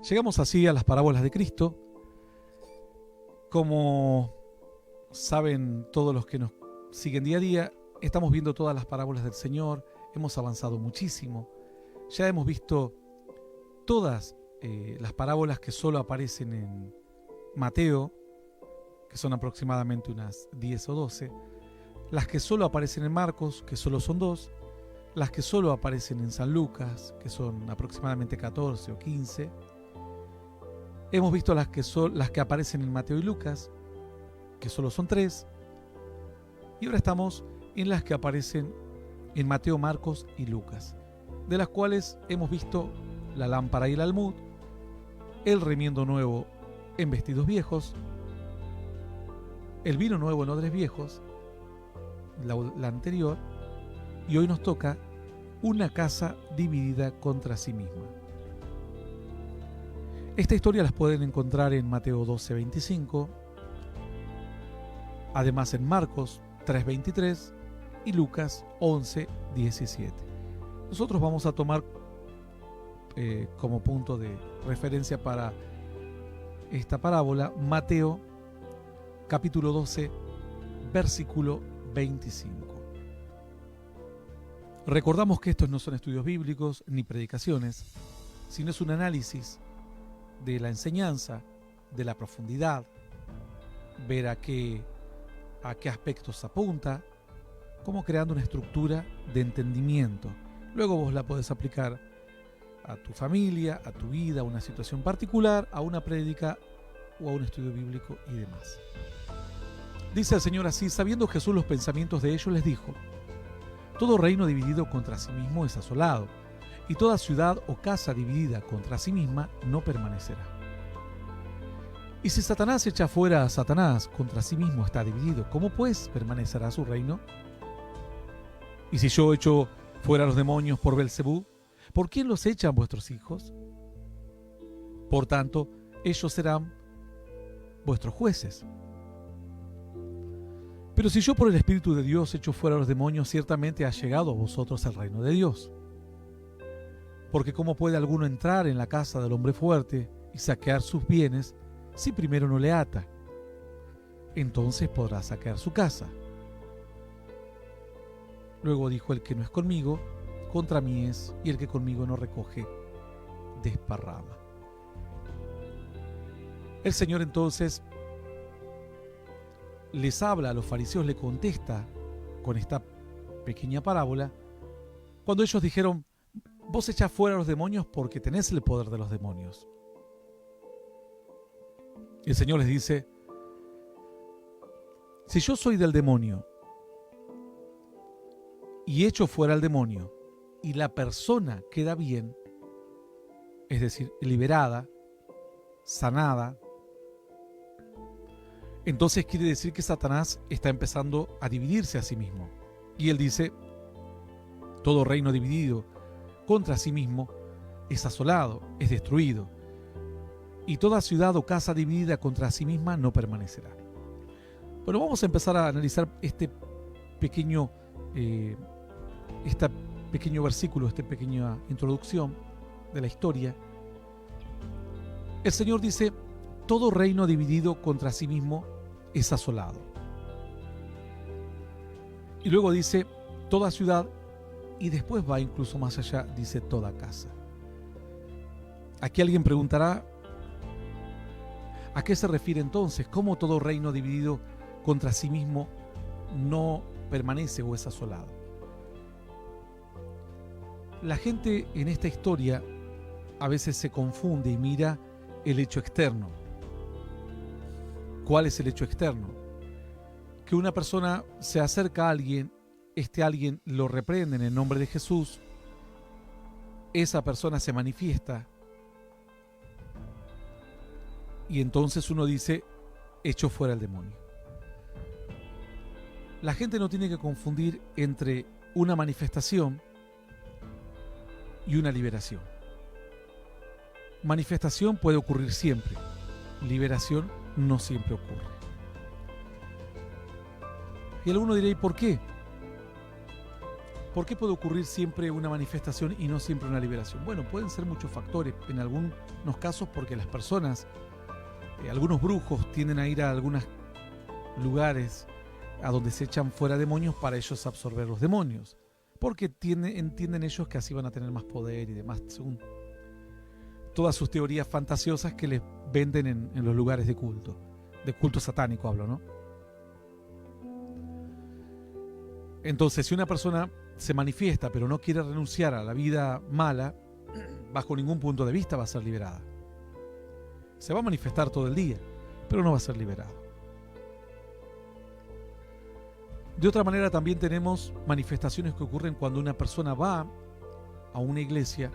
Llegamos así a las parábolas de Cristo. Como saben todos los que nos siguen día a día, estamos viendo todas las parábolas del Señor, hemos avanzado muchísimo. Ya hemos visto todas las parábolas que solo aparecen en Mateo, que son aproximadamente unas 10 o 12, las que solo aparecen en Marcos, que solo son 2, las que solo aparecen en San Lucas, que son aproximadamente 14 o 15. Hemos visto las que aparecen en Mateo y Lucas, que solo son 3. Y ahora estamos en las que aparecen en Mateo, Marcos y Lucas, de las cuales hemos visto la lámpara y el almud, el remiendo nuevo en vestidos viejos, el vino nuevo en odres viejos, la anterior, y hoy nos toca una casa dividida contra sí misma. Esta historia las pueden encontrar en Mateo 12:25, además en Marcos 3:23 y Lucas 11:17. Nosotros vamos a tomar como punto de referencia para esta parábola Mateo capítulo 12, versículo 25. Recordamos que estos no son estudios bíblicos ni predicaciones, sino es un análisis de la enseñanza, de la profundidad, ver a qué aspectos apunta, como creando una estructura de entendimiento. Luego vos la podés aplicar a tu familia, a tu vida, a una situación particular, a una prédica o a un estudio bíblico y demás. Dice el Señor así: sabiendo Jesús los pensamientos de ellos, les dijo: todo reino dividido contra sí mismo es asolado, y toda ciudad o casa dividida contra sí misma no permanecerá. Y si Satanás echa fuera a Satanás, contra sí mismo está dividido, ¿cómo pues permanecerá su reino? Y si yo echo fuera a los demonios por Belcebú, ¿por quién los echan vuestros hijos? Por tanto, ellos serán vuestros jueces. Pero si yo por el Espíritu de Dios echo fuera a los demonios, ciertamente ha llegado a vosotros el reino de Dios. Porque ¿cómo puede alguno entrar en la casa del hombre fuerte y saquear sus bienes si primero no le ata? Entonces podrá saquear su casa. Luego dijo: el que no es conmigo, contra mí es, y el que conmigo no recoge, desparrama. El Señor entonces les habla a los fariseos, le contesta con esta pequeña parábola, cuando ellos dijeron: vos echás fuera a los demonios porque tenés el poder de los demonios. El Señor les dice: si yo soy del demonio y echo fuera al demonio y la persona queda bien, es decir, liberada, sanada, entonces quiere decir que Satanás está empezando a dividirse a sí mismo. Y él dice: todo reino dividido contra sí mismo es asolado, es destruido, y toda ciudad o casa dividida contra sí misma no permanecerá. Bueno, vamos a empezar a analizar este pequeño versículo, esta pequeña introducción de la historia. El Señor dice: todo reino dividido contra sí mismo es asolado. Y luego dice: toda ciudad, y después va incluso más allá, dice: toda casa. Aquí alguien preguntará: ¿a qué se refiere entonces? ¿Cómo todo reino dividido contra sí mismo no permanece o es asolado? La gente en esta historia a veces se confunde y mira el hecho externo. ¿Cuál es el hecho externo? Que una persona se acerca a alguien, este alguien lo reprende en el nombre de Jesús, esa persona se manifiesta y entonces uno dice: echó fuera el demonio. La gente no tiene que confundir entre una manifestación y una liberación. Manifestación puede ocurrir siempre, liberación no siempre ocurre. Y alguno dirá: ¿y por qué? ¿Por qué puede ocurrir siempre una manifestación y no siempre una liberación? Bueno, pueden ser muchos factores. En algunos casos porque las personas, algunos brujos tienden a ir a algunos lugares a donde se echan fuera demonios para ellos absorber los demonios. Porque entienden ellos que así van a tener más poder y demás, según todas sus teorías fantasiosas que les venden en los lugares de culto satánico hablo, ¿no? Entonces, si una persona se manifiesta pero no quiere renunciar a la vida mala, bajo ningún punto de vista va a ser liberada. Se va a manifestar todo el día, pero no va a ser liberada. De otra manera también tenemos manifestaciones que ocurren cuando una persona va a una iglesia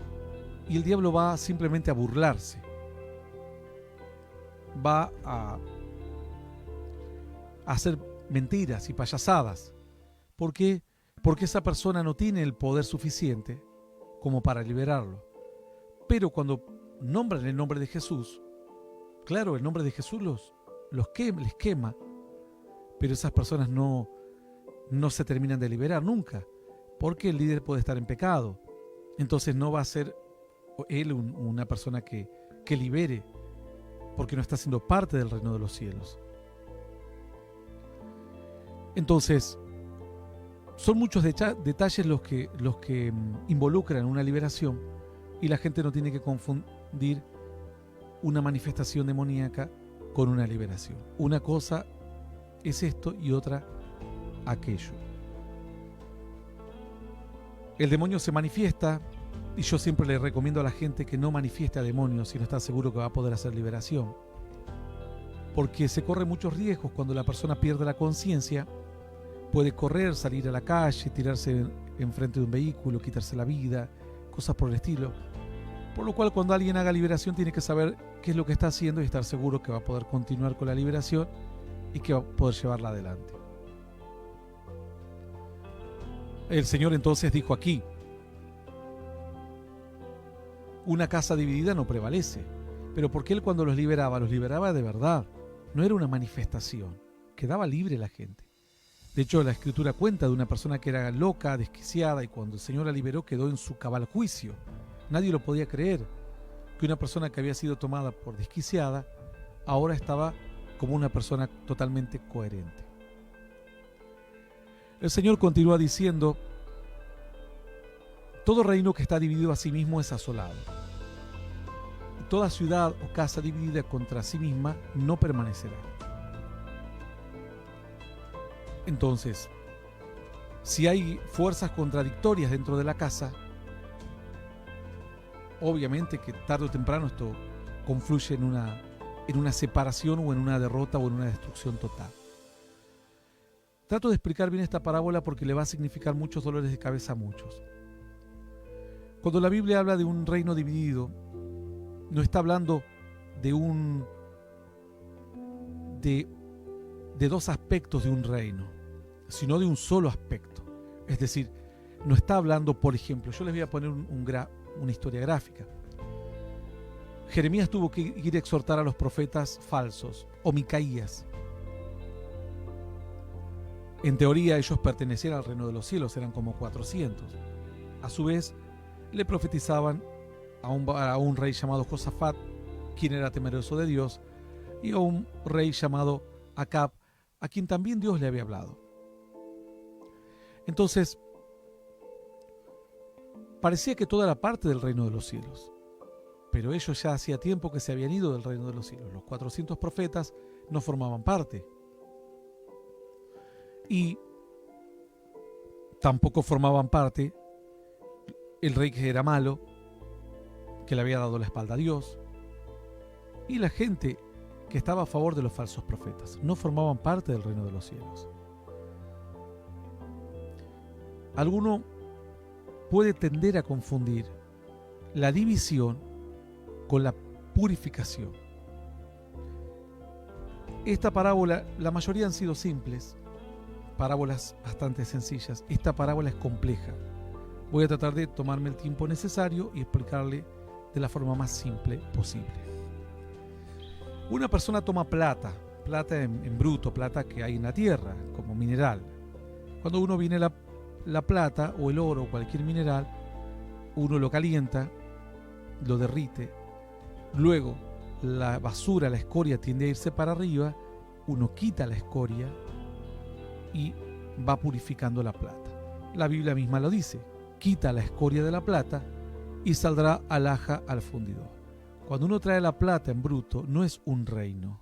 y el diablo va simplemente a burlarse. Va a hacer mentiras y payasadas. ¿Por qué? Porque esa persona no tiene el poder suficiente como para liberarlo. Pero cuando nombran el nombre de Jesús, claro, el nombre de Jesús les quema, pero esas personas no se terminan de liberar nunca, porque el líder puede estar en pecado. Entonces no va a ser él una persona que libere, porque no está siendo parte del reino de los cielos. Entonces, son muchos detalles los que involucran una liberación, y la gente no tiene que confundir una manifestación demoníaca con una liberación. Una cosa es esto y otra aquello. El demonio se manifiesta, y yo siempre le recomiendo a la gente que no manifieste a demonios si no está seguro que va a poder hacer liberación, porque se corren muchos riesgos cuando la persona pierde la conciencia. Puede correr, salir a la calle, tirarse enfrente de un vehículo, quitarse la vida, cosas por el estilo. Por lo cual, cuando alguien haga liberación, tiene que saber qué es lo que está haciendo y estar seguro que va a poder continuar con la liberación y que va a poder llevarla adelante. El Señor entonces dijo aquí: una casa dividida no prevalece. Pero porque Él cuando los liberaba de verdad. No era una manifestación. Quedaba libre la gente. De hecho, la Escritura cuenta de una persona que era loca, desquiciada, y cuando el Señor la liberó quedó en su cabal juicio. Nadie lo podía creer, que una persona que había sido tomada por desquiciada ahora estaba como una persona totalmente coherente. El Señor continúa diciendo: todo reino que está dividido a sí mismo es asolado. Y toda ciudad o casa dividida contra sí misma no permanecerá. Entonces, si hay fuerzas contradictorias dentro de la casa, obviamente que tarde o temprano esto confluye en una separación o en una derrota o en una destrucción total. Trato de explicar bien esta parábola porque le va a significar muchos dolores de cabeza a muchos. Cuando la Biblia habla de un reino dividido, no está hablando de dos aspectos de un reino, sino de un solo aspecto. Es decir, no está hablando, por ejemplo, yo les voy a poner una historia gráfica. Jeremías tuvo que ir a exhortar a los profetas falsos, o Micaías. En teoría ellos pertenecían al reino de los cielos, eran como 400. A su vez, le profetizaban a un rey llamado Josafat, quien era temeroso de Dios, y a un rey llamado Acab, a quien también Dios le había hablado. Entonces, parecía que toda era parte del reino de los cielos, pero ellos ya hacía tiempo que se habían ido del reino de los cielos. Los 400 profetas no formaban parte. Y tampoco formaban parte el rey que era malo, que le había dado la espalda a Dios, y la gente que estaba a favor de los falsos profetas. No formaban parte del reino de los cielos. Alguno puede tender a confundir la división con la purificación. Esta parábola, la mayoría han sido simples, parábolas bastante sencillas. Esta parábola es compleja. Voy a tratar de tomarme el tiempo necesario y explicarle de la forma más simple posible. Una persona toma plata en bruto, plata que hay en la tierra, como mineral. Cuando uno viene la plata o el oro o cualquier mineral, uno lo calienta, lo derrite, luego la basura, la escoria tiende a irse para arriba, uno quita la escoria y va purificando la plata. La Biblia misma lo dice, quita la escoria de la plata y saldrá alhaja al fundidor. Cuando uno trae la plata en bruto, no es un reino.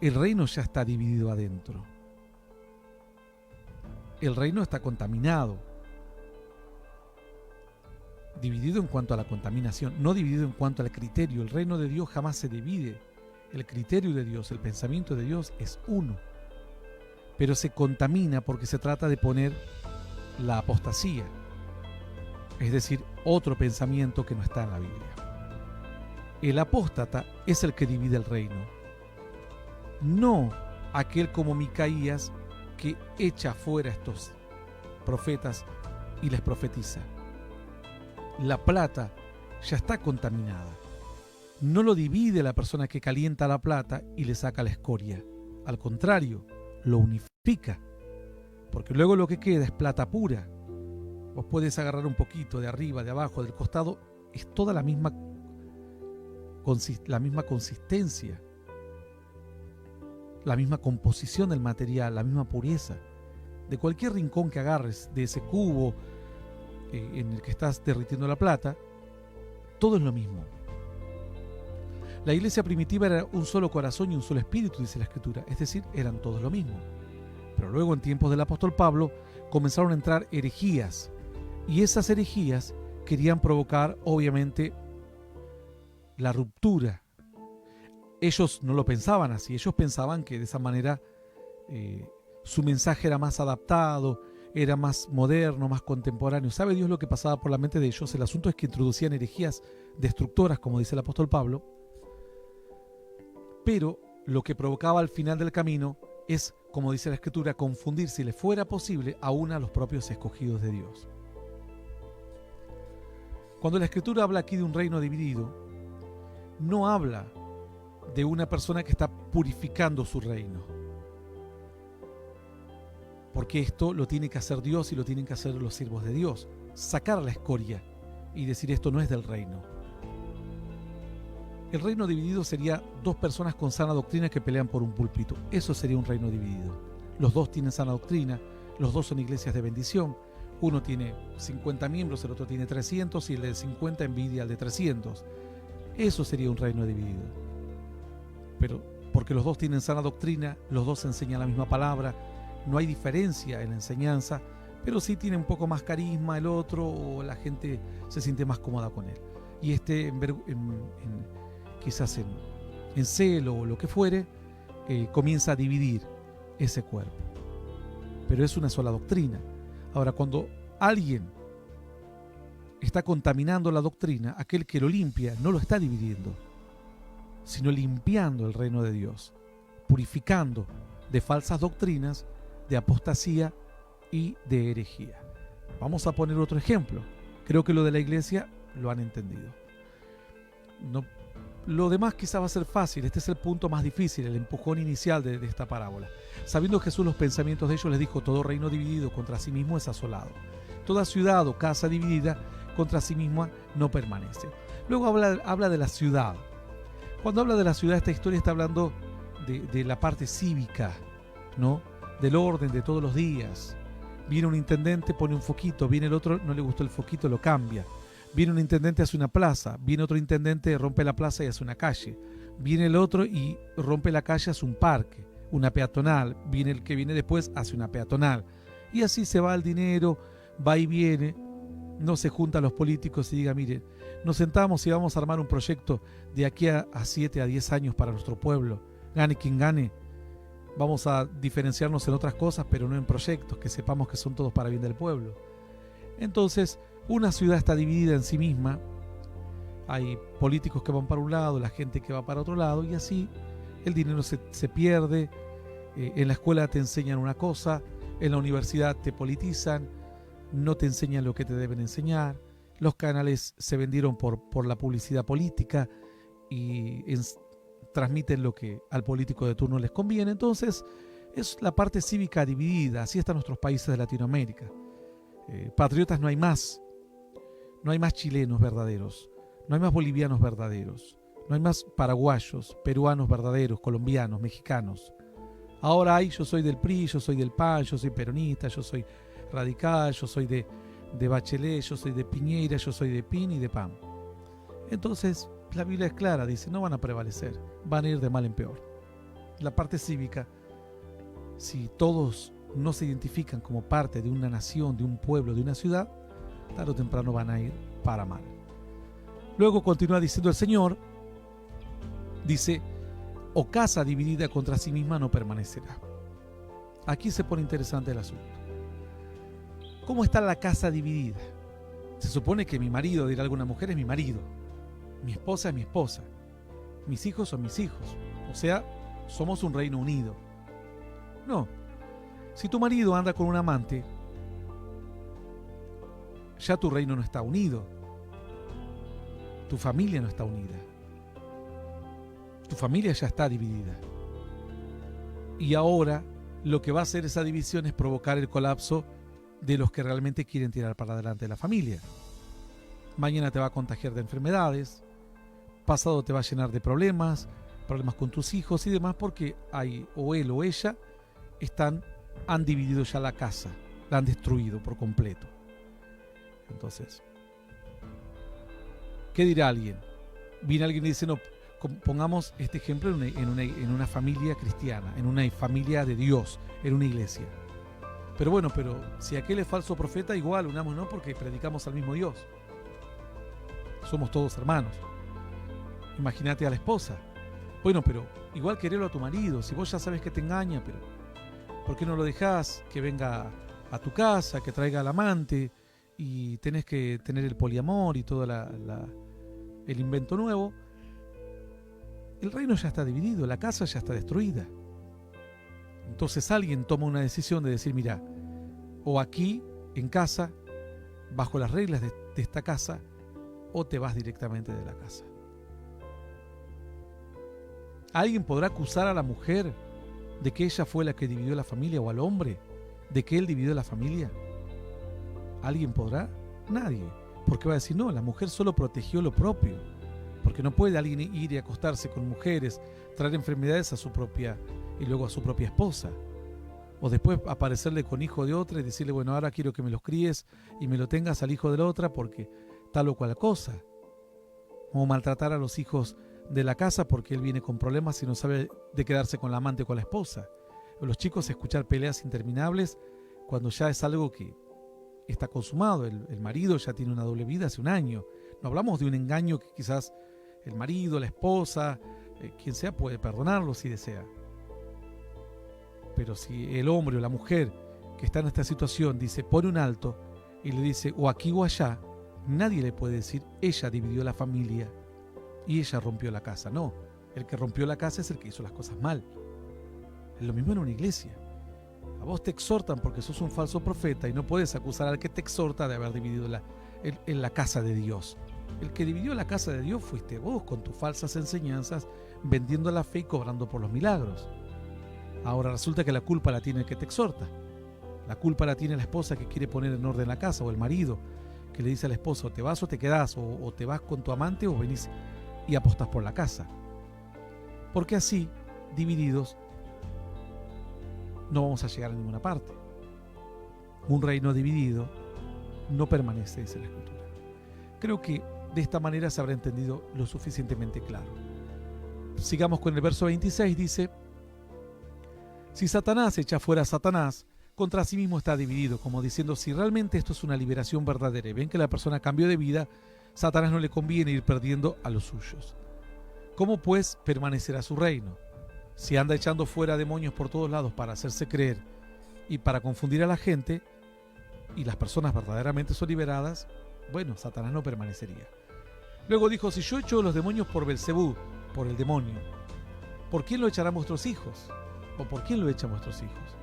El reino ya está dividido adentro. El reino está contaminado. Dividido en cuanto a la contaminación, no dividido en cuanto al criterio. El reino de Dios jamás se divide. El criterio de Dios, el pensamiento de Dios es uno. Pero se contamina porque se trata de poner la apostasía. Es decir, otro pensamiento que no está en la Biblia. El apóstata es el que divide el reino. No aquel como Micaías que echa fuera a estos profetas y les profetiza. La plata ya está contaminada. No lo divide la persona que calienta la plata y le saca la escoria. Al contrario, lo unifica. Porque luego lo que queda es plata pura. Vos podés agarrar un poquito de arriba, de abajo, del costado. Es toda la misma consistencia. La misma composición del material, la misma pureza. De cualquier rincón que agarres de ese cubo en el que estás derritiendo la plata, todo es lo mismo. La iglesia primitiva era un solo corazón y un solo espíritu, dice la Escritura, es decir, eran todos lo mismo. Pero luego en tiempos del apóstol Pablo comenzaron a entrar herejías, y esas herejías querían provocar obviamente la ruptura. Ellos no lo pensaban así, ellos pensaban que de esa manera su mensaje era más adaptado, era más moderno, más contemporáneo. ¿Sabe Dios lo que pasaba por la mente de ellos? El asunto es que introducían herejías destructoras, como dice el apóstol Pablo, pero lo que provocaba al final del camino es, como dice la Escritura, confundir, si le fuera posible, aún a los propios escogidos de Dios. Cuando la Escritura habla aquí de un reino dividido, no habla de una persona que está purificando su reino, porque esto lo tiene que hacer Dios y lo tienen que hacer los siervos de Dios, sacar la escoria y decir esto no es del reino. El reino dividido sería dos personas con sana doctrina que pelean por un púlpito. Eso sería un reino dividido. Los dos tienen sana doctrina, los dos son iglesias de bendición. Uno tiene 50 miembros, el otro tiene 300 y el de 50 envidia al de 300. Eso sería un reino dividido. Pero porque los dos tienen sana doctrina, los dos enseñan la misma palabra, no hay diferencia en la enseñanza, pero sí tiene un poco más carisma el otro o la gente se siente más cómoda con él. Y quizás en celo o lo que fuere, comienza a dividir ese cuerpo. Pero es una sola doctrina. Ahora, cuando alguien está contaminando la doctrina, aquel que lo limpia no lo está dividiendo, sino limpiando el reino de Dios, purificando de falsas doctrinas, de apostasía y de herejía. Vamos a poner otro ejemplo. Creo que lo de la iglesia lo han entendido. Lo demás quizá va a ser fácil. Este es el punto más difícil, el empujón inicial de esta parábola. Sabiendo Jesús los pensamientos de ellos, les dijo: todo reino dividido contra sí mismo es asolado. Toda ciudad o casa dividida contra sí misma no permanece. Luego habla de la ciudad. Cuando habla de la ciudad, esta historia está hablando de la parte cívica, ¿no? Del orden de todos los días. Viene un intendente, pone un foquito, viene el otro, no le gustó el foquito, lo cambia. Viene un intendente, hace una plaza, viene otro intendente, rompe la plaza y hace una calle. Viene el otro y rompe la calle, hace un parque, una peatonal. Viene el que viene después, hace una peatonal. Y así se va el dinero, va y viene. No se juntan los políticos y digan: miren, nos sentamos y vamos a armar un proyecto de aquí a 7 a 10 años para nuestro pueblo. Gane quien gane. Vamos a diferenciarnos en otras cosas, pero no en proyectos, que sepamos que son todos para bien del pueblo. Entonces, una ciudad está dividida en sí misma. Hay políticos que van para un lado, la gente que va para otro lado, y así el dinero se pierde. En la escuela te enseñan una cosa, en la universidad te politizan, no te enseñan lo que te deben enseñar. Los canales se vendieron por la publicidad política y transmiten lo que al político de turno les conviene. Entonces Es la parte cívica dividida. Así están nuestros países de Latinoamérica. Patriotas no hay más. No hay más chilenos verdaderos. No hay más bolivianos verdaderos. No hay más paraguayos, peruanos verdaderos, colombianos, mexicanos. Ahora hay, yo soy del PRI, yo soy del PAN, yo soy peronista, yo soy radical, yo soy de Bachelet, yo soy de Piñera, yo soy de PIN y de PAN. Entonces, la Biblia es clara, dice, no van a prevalecer, van a ir de mal en peor. La parte cívica, si todos no se identifican como parte de una nación, de un pueblo, de una ciudad, tarde o temprano van a ir para mal. Luego continúa diciendo el Señor, dice, o casa dividida contra sí misma no permanecerá. Aquí se pone interesante el asunto. ¿Cómo está la casa dividida? Se supone que mi marido, dirá alguna mujer, es mi marido. Mi esposa es mi esposa. Mis hijos son mis hijos. O sea, somos un reino unido. No. Si tu marido anda con un amante, ya tu reino no está unido. Tu familia no está unida. Tu familia ya está dividida. Y ahora lo que va a hacer esa división es provocar el colapso de los que realmente quieren tirar para adelante la familia. Mañana te va a contagiar de enfermedades, pasado te va a llenar de problemas con tus hijos y demás, porque hay, o él o ella han dividido ya la casa, la han destruido por completo. Entonces, ¿qué dirá alguien? Viene alguien y dice, no, pongamos este ejemplo en una familia cristiana, en una familia de Dios, en una iglesia. Pero bueno, si aquel es falso profeta, igual unámonos, porque predicamos al mismo Dios. Somos todos hermanos. Imagínate a la esposa. Bueno, pero igual quererlo a tu marido, si vos ya sabes que te engaña, pero ¿por qué no lo dejás que venga a tu casa, que traiga al amante y tenés que tener el poliamor y todo el invento nuevo? El reino ya está dividido, la casa ya está destruida. Entonces alguien toma una decisión de decir, mira, o aquí en casa, bajo las reglas de esta casa, o te vas directamente de la casa. ¿Alguien podrá acusar a la mujer de que ella fue la que dividió la familia, o al hombre de que él dividió la familia? ¿Alguien podrá? Nadie. Porque va a decir, no, la mujer solo protegió lo propio. Porque no puede alguien ir y acostarse con mujeres, traer enfermedades a su propia y luego a su propia esposa. O después aparecerle con hijo de otra y decirle, bueno, ahora quiero que me los críes y me lo tengas al hijo de la otra porque tal o cual cosa. O maltratar a los hijos de la casa porque él viene con problemas y no sabe de quedarse con la amante o con la esposa. O los chicos escuchar peleas interminables cuando ya es algo que está consumado. El marido ya tiene una doble vida hace un año. No hablamos de un engaño que quizás el marido, la esposa, quien sea puede perdonarlo si desea. Pero si el hombre o la mujer que está en esta situación dice, pone un alto y le dice o aquí o allá, nadie le puede decir, ella dividió la familia y ella rompió la casa. No, el que rompió la casa es el que hizo las cosas mal. Es lo mismo en una iglesia. A vos te exhortan porque sos un falso profeta y no puedes acusar al que te exhorta de haber dividido la casa de Dios. El que dividió la casa de Dios fuiste vos con tus falsas enseñanzas, vendiendo la fe y cobrando por los milagros. Ahora resulta que la culpa la tiene el que te exhorta. La culpa la tiene la esposa que quiere poner en orden la casa, o el marido que le dice al esposo, te vas o te quedás, o te vas con tu amante o venís y apostás por la casa. Porque así, divididos, no vamos a llegar a ninguna parte. Un reino dividido no permanece, dice la Escritura. Creo que de esta manera se habrá entendido lo suficientemente claro. Sigamos con el verso 26, dice, si Satanás echa fuera a Satanás, contra sí mismo está dividido, como diciendo, si realmente esto es una liberación verdadera y ven que la persona cambió de vida, Satanás no le conviene ir perdiendo a los suyos. ¿Cómo pues permanecerá su reino? Si anda echando fuera demonios por todos lados para hacerse creer y para confundir a la gente, y las personas verdaderamente son liberadas, bueno, Satanás no permanecería. Luego dijo, si yo echo los demonios por Belcebú, por el demonio, ¿por quién lo echarán vuestros hijos? ¿O por quién lo echan vuestros hijos?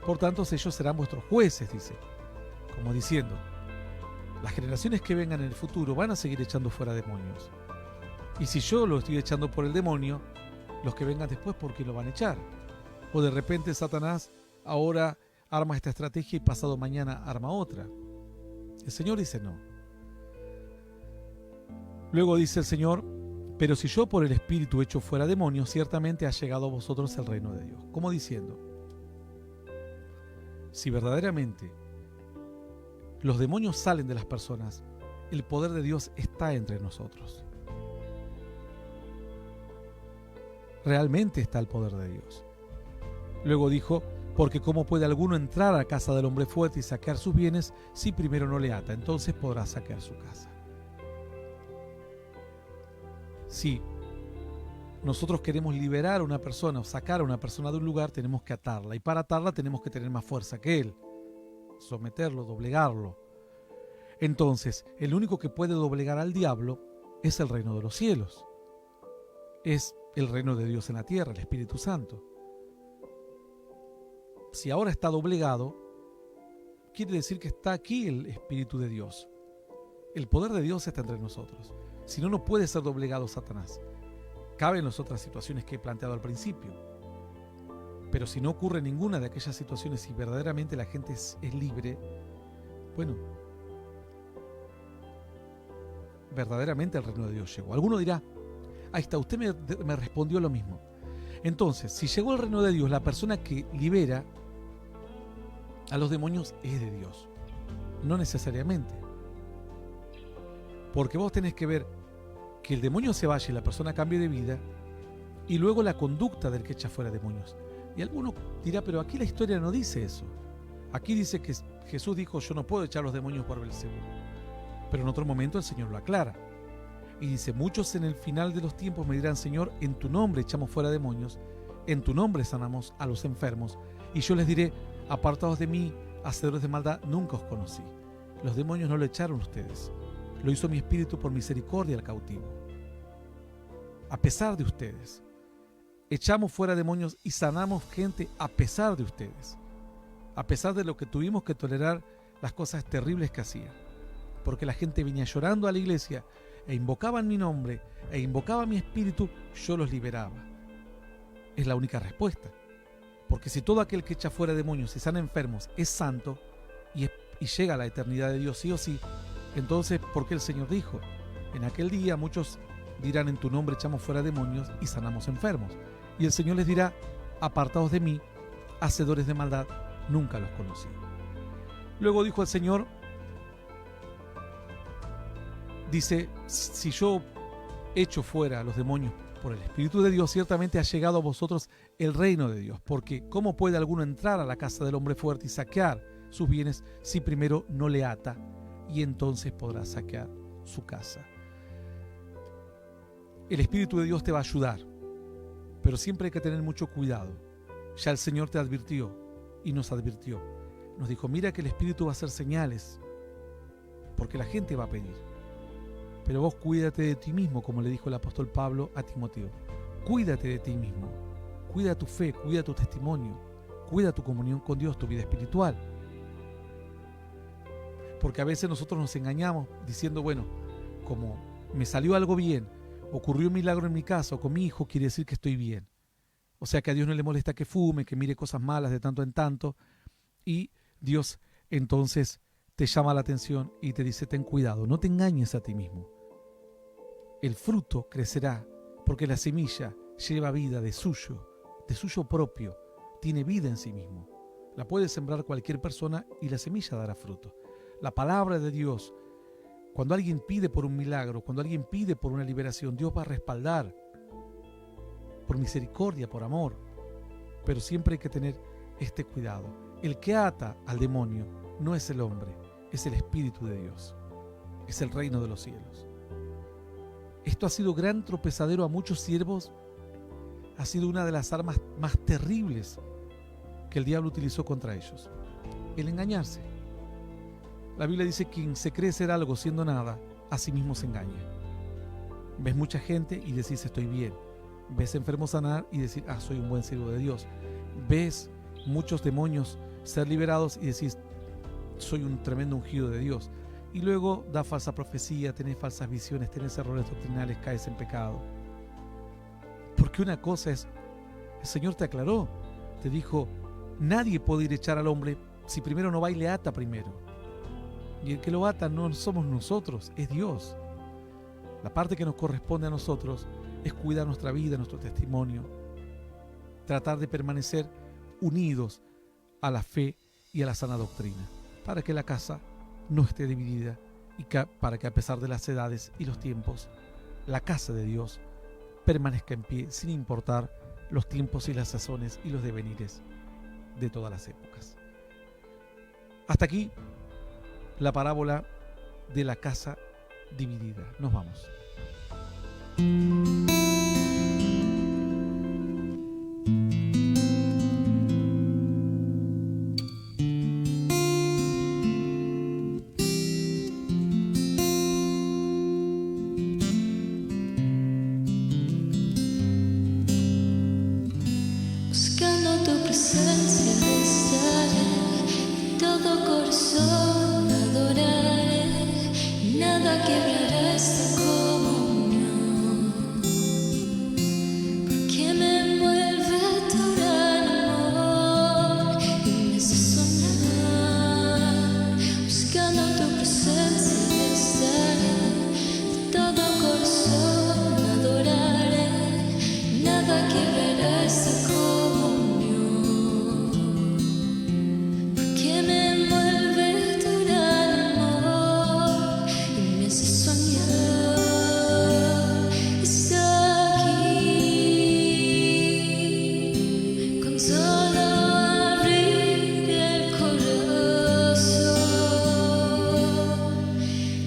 Por tanto, ellos serán vuestros jueces, dice, como diciendo, las generaciones que vengan en el futuro van a seguir echando fuera demonios. Y si yo lo estoy echando por el demonio, los que vengan después, ¿por qué lo van a echar? O de repente Satanás ahora arma esta estrategia y pasado mañana arma otra. El Señor dice no. Luego dice el Señor: pero si yo por el Espíritu echo fuera demonios, ciertamente ha llegado a vosotros el reino de Dios. Como diciendo, si verdaderamente los demonios salen de las personas, el poder de Dios está entre nosotros. Realmente está el poder de Dios. Luego dijo: porque cómo puede alguno entrar a casa del hombre fuerte y saquear sus bienes si primero no le ata, entonces podrá saquear su casa. Si nosotros queremos liberar a una persona o sacar a una persona de un lugar, tenemos que atarla, y para atarla tenemos que tener más fuerza que él, someterlo, doblegarlo. Entonces, el único que puede doblegar al diablo es el reino de los cielos, es el reino de Dios en la tierra, el Espíritu Santo. Si ahora está doblegado, quiere decir que está aquí el Espíritu de Dios. El poder de Dios está entre nosotros. Si no, no puede ser doblegado Satanás. Caben las otras situaciones que he planteado al principio. Pero si no ocurre ninguna de aquellas situaciones y verdaderamente la gente es libre, bueno, verdaderamente el reino de Dios llegó. Alguno dirá: ahí está, usted me respondió lo mismo. Entonces, si llegó el reino de Dios, la persona que libera a los demonios es de Dios. No necesariamente. Porque vos tenés que ver que el demonio se vaya y la persona cambie de vida, y luego la conducta del que echa fuera demonios. Y alguno dirá: pero aquí la historia no dice eso. Aquí dice que Jesús dijo: yo no puedo echar los demonios por Belcebú. Pero en otro momento el Señor lo aclara. Y dice: muchos en el final de los tiempos me dirán: Señor, en tu nombre echamos fuera demonios, en tu nombre sanamos a los enfermos. Y yo les diré: apartados de mí, hacedores de maldad, nunca os conocí. Los demonios no lo echaron ustedes, lo hizo mi espíritu por misericordia al cautivo. A pesar de ustedes, echamos fuera demonios y sanamos gente a pesar de ustedes, a pesar de lo que tuvimos que tolerar, las cosas terribles que hacían, porque la gente venía llorando a la iglesia e invocaban mi nombre e invocaba mi espíritu, yo los liberaba. Es la única respuesta, porque si todo aquel que echa fuera demonios y sana enfermos es santo y llega a la eternidad de Dios sí o sí, entonces, ¿por qué el Señor dijo: en aquel día muchos dirán en tu nombre echamos fuera demonios y sanamos enfermos? Y el Señor les dirá: apartados de mí, hacedores de maldad, nunca los conocí. Luego dijo el Señor, dice: si yo echo fuera a los demonios por el Espíritu de Dios, ciertamente ha llegado a vosotros el reino de Dios. Porque ¿cómo puede alguno entrar a la casa del hombre fuerte y saquear sus bienes si primero no le ata? Y entonces podrá saquear su casa. El Espíritu de Dios te va a ayudar, pero siempre hay que tener mucho cuidado. Ya el Señor te advirtió y nos advirtió. Nos dijo: mira que el Espíritu va a hacer señales, porque la gente va a pedir. Pero vos cuídate de ti mismo, como le dijo el apóstol Pablo a Timoteo. Cuídate de ti mismo. Cuida tu fe, cuida tu testimonio, cuida tu comunión con Dios, tu vida espiritual. Porque a veces nosotros nos engañamos diciendo: bueno, como me salió algo bien, ocurrió un milagro en mi casa o con mi hijo, quiere decir que estoy bien. O sea que a Dios no le molesta que fume, que mire cosas malas de tanto en tanto, y Dios entonces te llama la atención y te dice: ten cuidado, no te engañes a ti mismo. El fruto crecerá porque la semilla lleva vida de suyo propio, tiene vida en sí mismo. La puede sembrar cualquier persona y la semilla dará fruto. La palabra de Dios, cuando alguien pide por un milagro, cuando alguien pide por una liberación, Dios va a respaldar por misericordia, por amor. Pero siempre hay que tener este cuidado. El que ata al demonio no es el hombre, es el Espíritu de Dios, es el reino de los cielos. Esto ha sido gran tropezadero a muchos siervos, ha sido una de las armas más terribles que el diablo utilizó contra ellos, el engañarse. La Biblia dice: quien se cree ser algo siendo nada, a sí mismo se engaña. Ves mucha gente y decís: estoy bien. Ves enfermos sanar y decís: soy un buen siervo de Dios. Ves muchos demonios ser liberados y decís: soy un tremendo ungido de Dios. Y luego da falsa profecía, tenés falsas visiones, tenés errores doctrinales, caes en pecado. Porque una cosa es: el Señor te aclaró, te dijo, nadie puede ir a echar al hombre si primero no va y le ata primero. Y el que lo ata no somos nosotros, es Dios. La parte que nos corresponde a nosotros es cuidar nuestra vida, nuestro testimonio, tratar de permanecer unidos a la fe y a la sana doctrina, para que la casa no esté dividida y para que a pesar de las edades y los tiempos, la casa de Dios permanezca en pie sin importar los tiempos y las sazones y los devenires de todas las épocas. Hasta aquí la parábola de la casa dividida. Nos vamos. Buscando tu presencia estaré, todo corazón adoraré, nada quebrará esta comunión, porque me envuelve tu gran amor y me hace soñar. Buscando tu presencia estaré, todo corazón adoraré, nada quebrará esta comunión.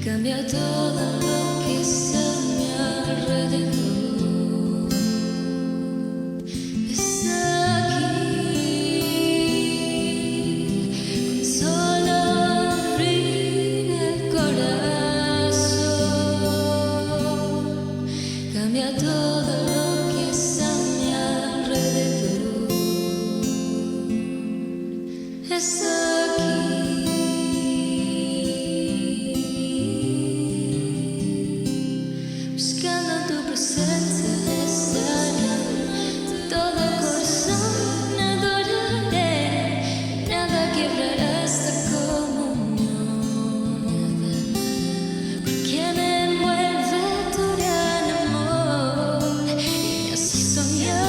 Cambia todo lo que está a mi alrededor. Está aquí, con solo abrir el corazón. Cambia todo lo que está a mi alrededor. Está aquí. Buscando tu presencia estaré, todo corazón adoraré, nada quebrará esta comunión, porque me envuelve tu gran amor y me hace soñar.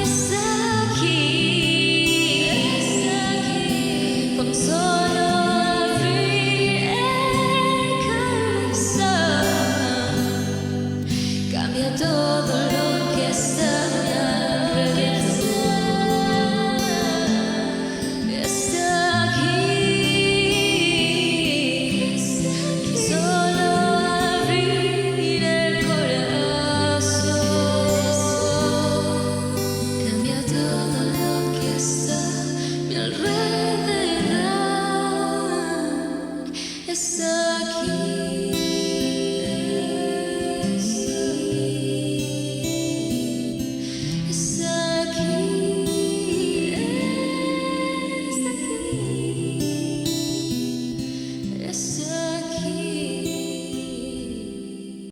Está aquí, con solo abrir el corazón. Cambia todo